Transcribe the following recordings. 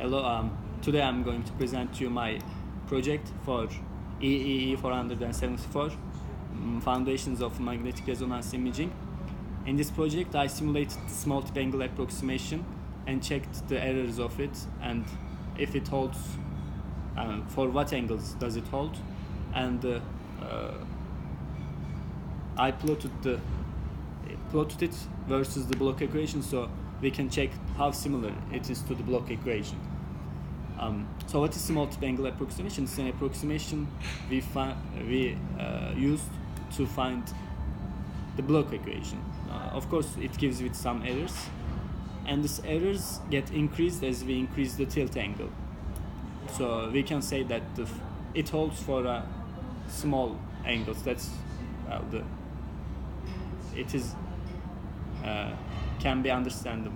Hello, today I'm going to present to you my project for EEE 474, Foundations of Magnetic Resonance Imaging. In this project I simulated this multi-angle approximation and checked the errors of it and if it holds, for what angles does it hold, and I plotted it versus the Bloch equation so we can check how similar it is to the Bloch equation. So what is the multi-angle approximation? It's an approximation we used to find the Bloch equation. Of course it gives with some errors, and these errors get increased as we increase the tilt angle. So we can say that it holds for small angles. That's it is can be understandable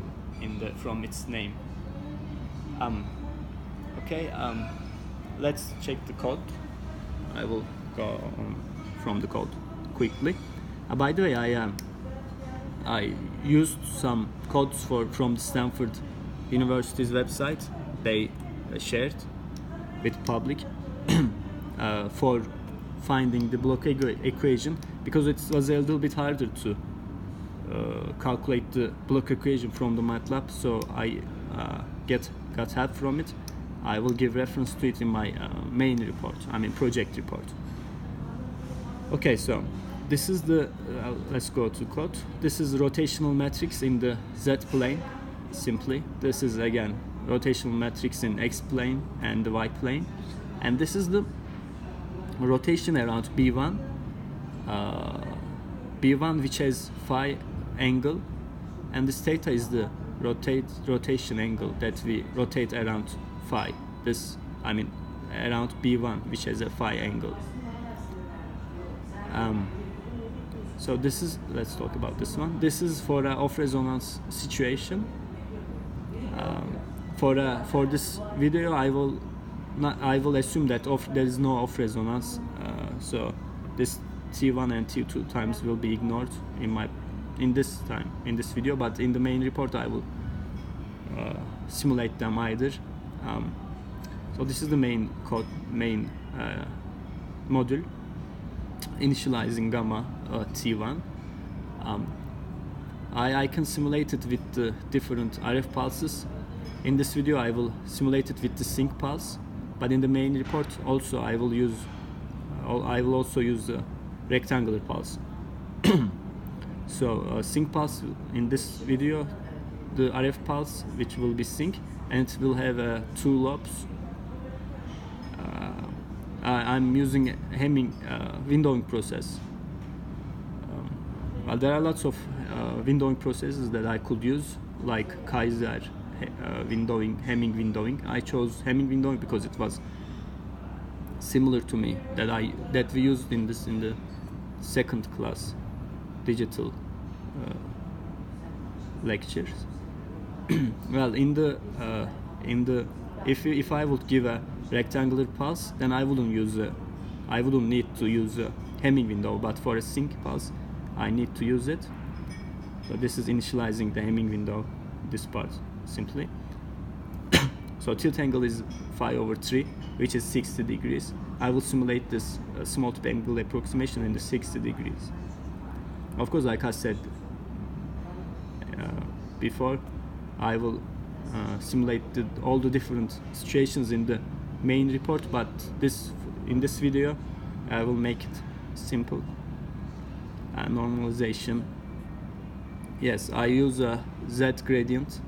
from its name. Okay, let's check the code. I will go from the code quickly. By the way, I used some codes from the Stanford University's website. They shared with public for finding the Bloch equation, because it was a little bit harder to calculate the Bloch equation from the MATLAB, so I got help from it. I will give reference to it in my main report, project report. Okay, so this is the, let's go to code. This is rotational matrix in the Z plane, simply. This is again rotational matrix in X plane and the Y plane. And this is the rotation around B1, B1 which has phi angle, and this theta is the rotation angle that we rotate around phi. Around B1 which has a phi angle. So this is, let's talk about this one. This is for an off resonance situation. For this video I will assume that there is no off resonance, so this T1 and T2 times will be ignored in this video, but in the main report I will simulate them either. So this is the main module, initializing gamma T1. I can simulate it with the different RF pulses. In this video I will simulate it with the sync pulse, but in the main report also I will also use the rectangular pulse. So sync pulse in this video, the RF pulse which will be sync, and it will have 2 lobes. I'm using a Hemming windowing process. Well, there are lots of windowing processes that I could use, like Kaiser windowing, Hemming windowing. I chose Hemming windowing because it was similar to me that we used in the second class digital lectures. Well, if I would give a rectangular pulse, then I wouldn't need to use a Hemming window, but for a sync pulse I need to use it. So this is initializing the Hemming window, this part simply. So tilt angle is phi over 3, which is 60 degrees. I will simulate this small angle approximation in the 60 degrees. Of course, like I said before, I will simulate all the different situations in the main report, but in this video I will make it simple. Normalization. Yes, I use a Z gradient.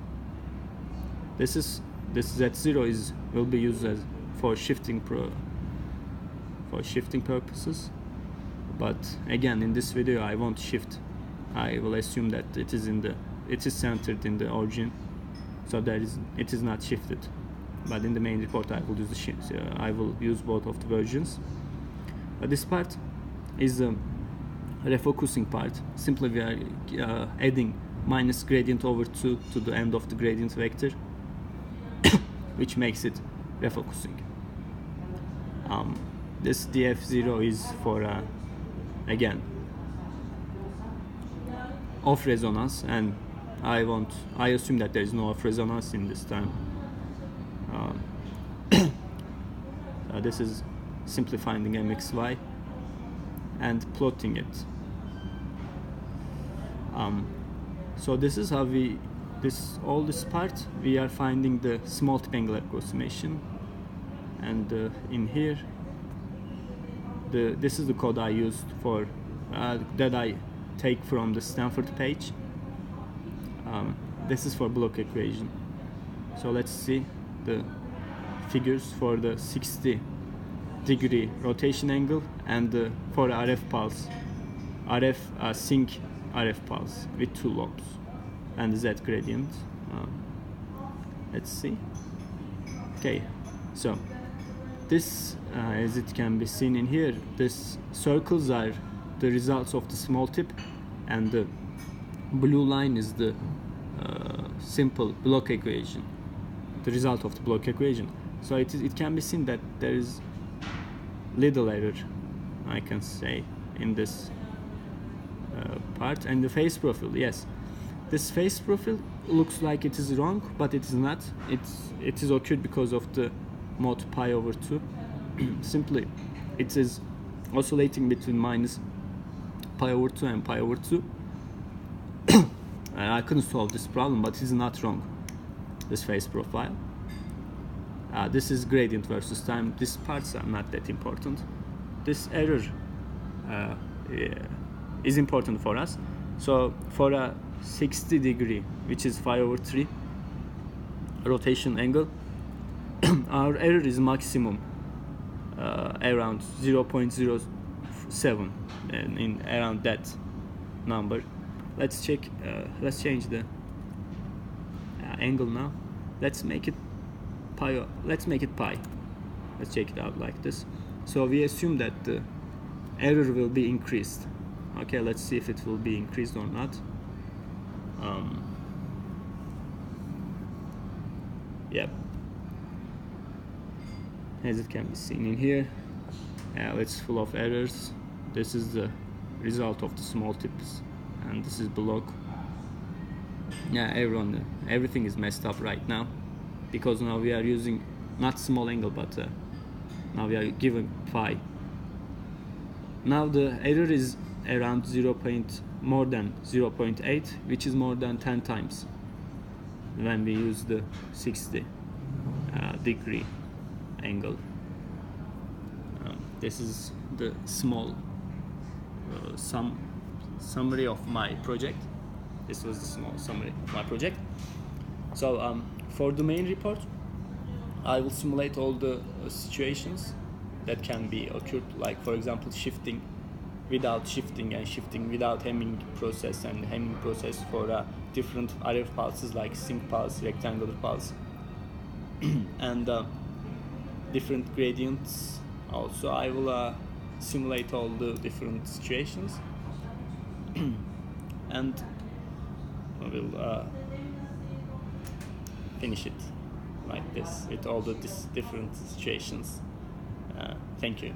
This Z0 will be used for shifting purposes. But again, in this video I won't shift. I will assume that it is centered in the origin, so it is not shifted. But in the main report I will use the shift. I will use both of the versions. This part is the refocusing part. Simply we are adding minus gradient over 2 to the end of the gradient vector, which makes it refocusing. This df0 is for again off resonance, and I assume that there is no off resonance in this time. This is simply finding mxy and plotting it. So this is how all this part we are finding the small tip angle approximation, and in here this is the code I used for that I take from the Stanford page. This is for Bloch equation. So let's see the figures for the 60-degree rotation angle and for RF pulse, sync RF pulse with 2 lobes and the Z gradient. Let's see. Okay, so this, as it can be seen in here, this circles are the results of the small tip, and the blue line is the simple Bloch equation, the result of the Bloch equation. So it can be seen that there is little error, I can say, in this part. And the phase profile, yes, this phase profile looks like it is wrong, but it is not. It is occurred because of the mod pi over 2. Simply it is oscillating between minus pi over 2 and pi over 2. And I couldn't solve this problem, but it is not wrong, this phase profile. This is gradient versus time. These parts are not that important. This error is important for us. So for a 60-degree, which is 5/3 rotation angle, our error is maximum around 0.07, and in around that number. Let's check. Let's change the angle now. Let's make it pi. Let's make it pi. Let's check it out like this. So we assume that the error will be increased. Okay, let's see if it will be increased or not. Yep. As it can be seen in here, it's full of errors. This is the result of the small tips, and this is Bloch. Yeah, everything is messed up right now, because now we are using not small angle, but now we are given phi. Now the error is around more than 0.8, which is more than 10 times when we use the 60-degree angle. This is the small summary of my project. This was the small summary of my project. So for the main report, I will simulate all the situations that can be occurred, like for example shifting without shifting and shifting without Hemming process, and Hemming process for different RF pulses like sync pulse, rectangular pulse, and different gradients. Also, I will simulate all the different situations and I will finish it like this with all the different situations. Thank you.